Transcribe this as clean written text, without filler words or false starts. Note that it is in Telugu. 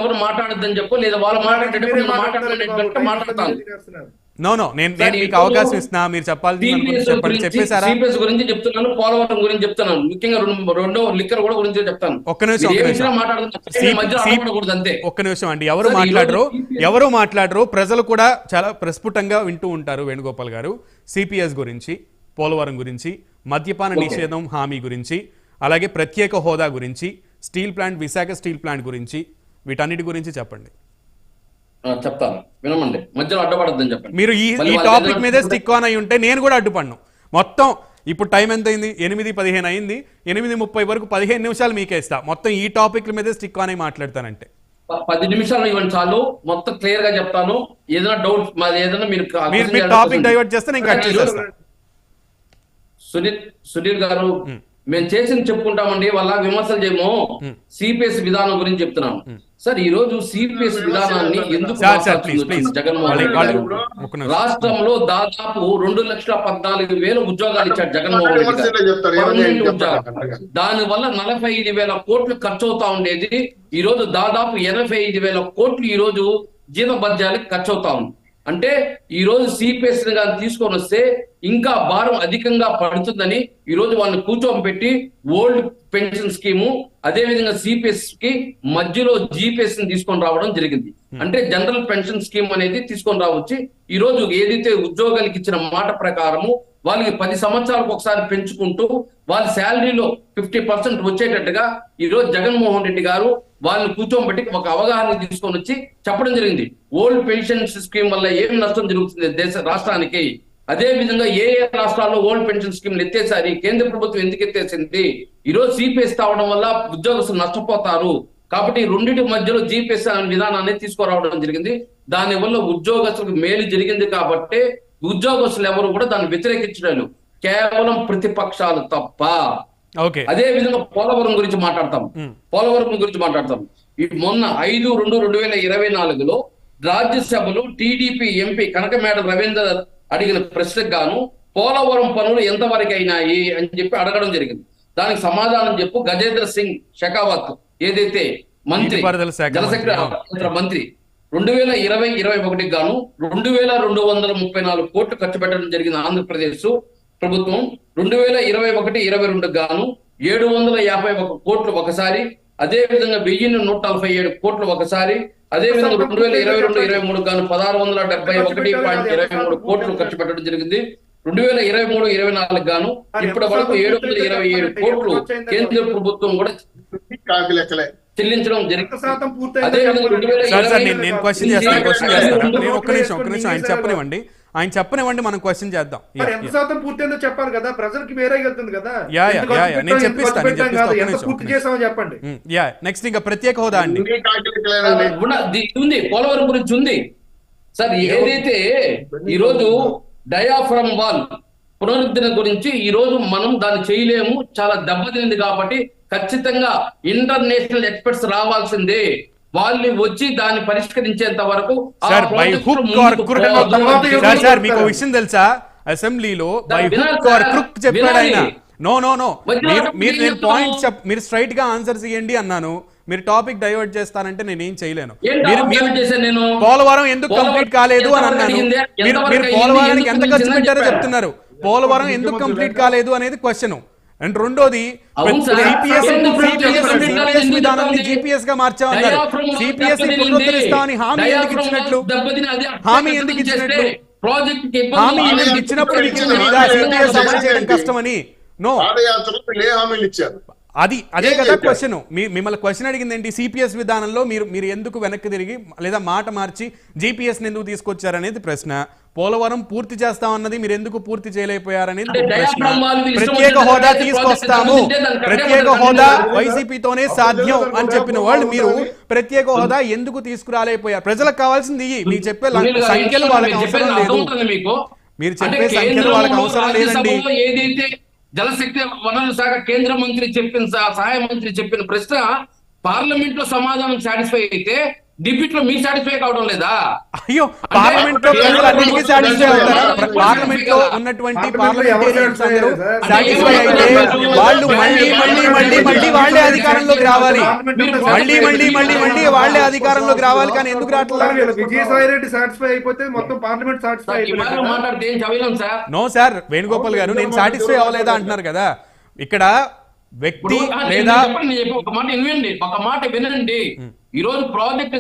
ఎవరు మాట్లాడద్దని చెప్పు, లేదా వాళ్ళు మాట్లాడేటప్పుడు మాట్లాడతాను. నో నేను మీకు అవకాశం ఇస్తున్నా, మీరు చెప్పేసారా? సిపిఎస్ గురించి చెప్తున్నాను, పోలవరం గురించి చెప్తున్నాను, ముఖ్యంగా రెండో లిక్కర్ కూడా గురించి చెప్తాను. ఒక్క నిమిషం అంతే. ఒక్క నిమిషం అండి, ఎవరు మాట్లాడరు, ప్రజలు కూడా చాలా ప్రస్ఫుటంగా వింటూ ఉంటారు. వేణుగోపాల్ గారు సిపిఎస్ గురించి, పోలవరం గురించి, మద్యపాన నిషేధం హామీ గురించి, అలాగే ప్రత్యేక హోదా గురించి, steel plant, Visakha steel plant గురించి, వీటన్నిటి గురించి చెప్పండి. చెప్తాను, వినమండి, మధ్యలో అడ్డుపడద్దని చెప్పండి. మీరు ఈ టాపిక్ మీదే స్టిక్ ఆన్ అయి ఉంటే నేను కూడా అడ్డుపడను. మొత్తం ఇప్పుడు టైం ఎంత అయింది? 8:15 అయింది. 8:30 వరకు 15 నిమిషాలు మీకే ఇస్తా. మొత్తం ఈ టాపిక్ మీదే స్టిక్ ఆన్ అయి మాట్లాడతానంటే 10 నిమిషాలు ఇవ్వండి చాలు, మొత్తం క్లియర్ గా చెప్తాను. ఏదైనా డౌట్ ఏదైనా మీరు టాపిక్ డైవర్ట్ చేస్తే నేను కట్ చేసేస్తాను. సునీల్ గారు, మేము చేసింది చెప్పుకుంటామండి, వాళ్ళ విమర్శలు చేయము. సిపిఎస్ విధానం గురించి చెప్తున్నాం సార్. ఈ రోజు సిపిఎస్ విధానాన్ని ఎందుకు జగన్మోహన్ రెడ్డి రాష్ట్రంలో దాదాపు 2,14,000 ఉద్యోగాలు ఇచ్చాడు జగన్మోహన్ రెడ్డి గారు. దాని వల్ల 45,000 కోట్లు ఖర్చు అవుతా ఉండేది. ఈ రోజు దాదాపు 85,000 కోట్లు ఈ రోజు జీతభత్యాలకు ఖర్చు అవుతా ఉంది. అంటే ఈ రోజు సిపిఎస్ గాని తీసుకొని వస్తే ఇంకా భారం అధికంగా పడుతుందని ఈ రోజు వాళ్ళని కూర్చోబెట్టి ఓల్డ్ పెన్షన్ స్కీము, అదే విధంగా సిపిఎస్ కి మధ్యలో జిపిఎస్ ని తీసుకొని రావడం జరిగింది. అంటే జనరల్ పెన్షన్ స్కీమ్ అనేది తీసుకొని రావచ్చు. ఈ రోజు ఏదైతే ఉద్యోగాలకు ఇచ్చిన మాట ప్రకారము వాళ్ళకి 10 సంవత్సరాలకు ఒకసారి పెంచుకుంటూ వాళ్ళ శాలరీలో 50% వచ్చేటట్టుగా ఈ రోజు జగన్మోహన్ రెడ్డి గారు వాళ్ళని కూర్చోబెట్టి ఒక అవగాహన తీసుకొని వచ్చి చెప్పడం జరిగింది. ఓల్డ్ పెన్షన్ స్కీమ్ వల్ల ఏం నష్టం జరుగుతుంది రాష్ట్రానికి, అదే విధంగా ఏ రాష్ట్రాల్లో ఓల్డ్ పెన్షన్ స్కీమ్లు ఎత్తేసారి, కేంద్ర ప్రభుత్వం ఎందుకు ఎత్తేసింది, ఈ రోజు సిపిఎస్ తావడం వల్ల ఉద్యోగస్తులు నష్టపోతారు కాబట్టి రెండింటి మధ్యలో జిపిఎస్ అనే విధానాన్ని తీసుకురావడం జరిగింది. దాని వల్ల ఉద్యోగస్తులకు మేలు జరిగింది కాబట్టి ఉద్యోగస్తులు ఎవరు కూడా దాన్ని వ్యతిరేకించలేదు, కేవలం ప్రతిపక్షాలు తప్ప. అదే విధంగా పోలవరం గురించి మాట్లాడతాం. మొన్న 5/2/2024 రాజ్యసభలో టీడీపీ ఎంపీ కనకమేడ రవీందర్ అడిగిన ప్రశ్నకు గాను పోలవరం పనులు ఎంతవరకు అయినాయి అని చెప్పి అడగడం జరిగింది. దానికి సమాధానం చెప్పు గజేంద్ర సింగ్ షెకావత్ ఏదైతే మంత్రి జలశక్తి మంత్రి 2020-21 గాను 2,234 కోట్లు ఖర్చు పెట్టడం జరిగింది ఆంధ్రప్రదేశ్ ప్రభుత్వం. 2021-22 గాను 751 కోట్లు ఒకసారి, అదే విధంగా 1,147 కోట్లు ఒకసారి, అదే విధంగా 2022-23 గాను 1,671.23 కోట్లు ఖర్చు పెట్టడం జరిగింది. 2023-24 గాను ఇప్పటి వరకు 727 కోట్లు కేంద్ర ప్రభుత్వం కూడా చెల్లించడం జరిగింది. ఆయన చెప్పనివ్వండి, మనం క్వశ్చన్ చేద్దాం. ఎంత శాతం పూర్తయిందో చెప్పాలి కదా, ప్రజలకి వేరే వెళ్తుంది కదా. చెప్పండి. నెక్స్ట్ ఇంకా ప్రత్యేక హోదా అండి ఉంది, పోలవరం గురించి ఉంది సార్. ఏదైతే ఈ రోజు డయాఫ్రమ్ వాల్ పునరుద్ధరణ గురించి ఈ రోజు మనం దాన్ని చేయలేము, చాలా దెబ్బతింది కాబట్టి ఖచ్చితంగా ఇంటర్నేషనల్ ఎక్స్పర్ట్స్ రావాల్సిందే. వాళ్ళు వచ్చి దాన్ని పరిష్కరించేంత వరకు మీకు విషయం తెలుసా, అసెంబ్లీలో బై హుక్ ఆర్ క్రుక్ చెప్పాడు ఆయన. నో మీరు పాయింట్ మీరు స్ట్రైట్ గా ఆన్సర్ చేయండి అన్నాను, మీరు టాపిక్ డైవర్ట్ చేస్తానంటే నేనేం చేయలేను. పోలవరం ఎందుకు కంప్లీట్ కాలేదు అని అన్నాను, మీరు పోలవరానికి ఎంత ఖర్చు పెట్టారో చెప్తున్నారు. పోలవరం ఎందుకు కంప్లీట్ కాలేదు అనేది క్వశ్చన్. అండ్ రెండోది సిపిఎస్ విధానాన్ని జిపిఎస్ గా మార్చామన్నారు. సిపిఎస్ పునరుద్ధరిస్తామని హామీ ఎందుకు ఇచ్చినట్లు ఇచ్చినప్పుడు సిపిఎస్ అమలు చేయడం కష్టమని? నో, అదే కదా క్వశ్చన్. మిమ్మల్ని క్వశ్చన్ అడిగింది ఏంటి, సిపిఎస్ విధానంలో మీరు ఎందుకు వెనక్కి తిరిగి లేదా మాట మార్చి జిపిఎస్ ఎందుకు తీసుకొచ్చారనేది ప్రశ్న. పోలవరం పూర్తి చేస్తామన్నది మీరు ఎందుకు పూర్తి చేయలేకపోయారనేది ప్రశ్న. ప్రత్యేక హోదా తీసుకొస్తాము, ప్రత్యేక హోదా వైసీపీతోనే సాధ్యం అని చెప్పిన వాళ్ళు మీరు ప్రత్యేక హోదా ఎందుకు తీసుకురాలేకపోయారు? ప్రజలకు కావాల్సింది మీరు చెప్పే సంఖ్యలు వాళ్ళకి అవసరం లేదు, మీరు చెప్పే సంఖ్యలు వాళ్ళకి అవసరం లేదండి. ఏదైతే జలశక్తి వనరుల శాఖ కేంద్ర మంత్రి చెప్పిన సహాయ మంత్రి చెప్పిన ప్రశ్న పార్లమెంట్ లో సమాధానం సాటిస్ఫై అయితే డిబేట్ లో మీరు సాటిస్ఫై కావడం లేదా? అయ్యో, పార్లమెంట్ లో ప్రజలు అన్నిటికీ సాటిస్ఫై అవుతారా? పార్లమెంట్ లో ఉన్నటువంటి పార్లమెంటేరియన్స్ అందరూ సాటిస్ఫై అయితే వాళ్ళు మళ్ళీ మళ్ళీ మళ్ళీ మళ్ళీ వాళ్ళే అధికారంలోకి రావాలి, మళ్ళీ మళ్ళీ మళ్ళీ మళ్ళీ వాళ్ళే అధికారంలోకి రావాలి. కానీ ఎందుకు రావట్లేదు? విజయసాయి రెడ్డి సాటిస్ఫై అయిపోతే మొత్తం పార్లమెంట్ సాటిస్ఫై అయిపోయింది. మాట్లాడితే ఏం చదివాం సార్? నో సార్, వేణుగోపాల్ గారు నేను సాటిస్ఫై అవ్వలేదా అంటున్నారు కదా. ఇక్కడ వ్యక్తి లేదా ఒక మాట వినండి, ఈ రోజు ప్రాజెక్ట్